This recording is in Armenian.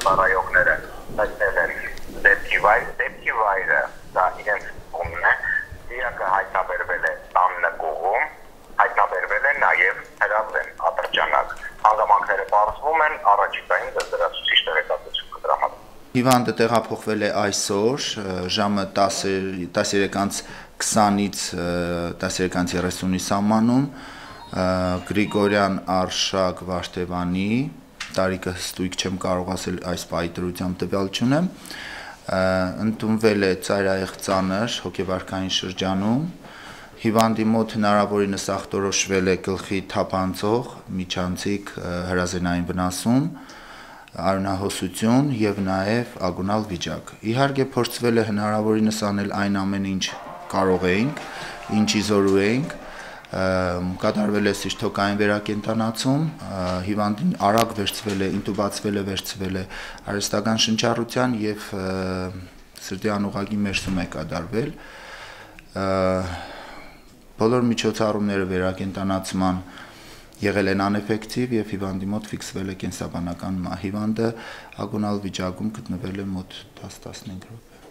ծառայողները այդտեղ են դեպքի վայրը դա իրենց կողմն է, դիակը հայտնաբերվել է 19 կողում, հայտնաբերվել է նաև հրավեր են ատրճանակ, հանգամանքները պարզվում են, առաջիկային դրդրացուցիչ տեղեկատվություն կտրամադրվի։ Հիվանդը տեղափոխվել է այսօր ժամը 13:20-ից 13:30-ի սահմանում Գրիգորյան Արշակ Վարդևանի, տարիքը հստույկ չեմ կարող ասել այս պահի դրությամբ տվյալ չունեմ, ընդունվել է ծայրահեղ ծանր հոգեվարքային շրջանում, հիվանդի մոտ հնարավորինս ախտորոշվել է գլխի թափանցող միջանցիկ հրազենային վնասում, արյունահոսություն եւ նաեւ ագոնալ վիճակ։ Իհարկե փորձվել է հնարավորինս անել այն ամենը, ինչ կարող էինք, ինչի զորու էինք, կատարվել է սիրտոկային վերակենդանացում, հիվանդին արագ ինտուբացվել է արհեստական շնչառության եւ սրտի անուղղակի մերսում է կատարվել։ Բոլոր միջոցառումները վերակենդանացման եղել են անէֆեկտիվ եւ հիվանդի մոտ ֆիքսվել է կենսաբանական մահ։ Հիվանդը ագոնալ վիճակում գտնվել է մոտ 10-15 րոպե։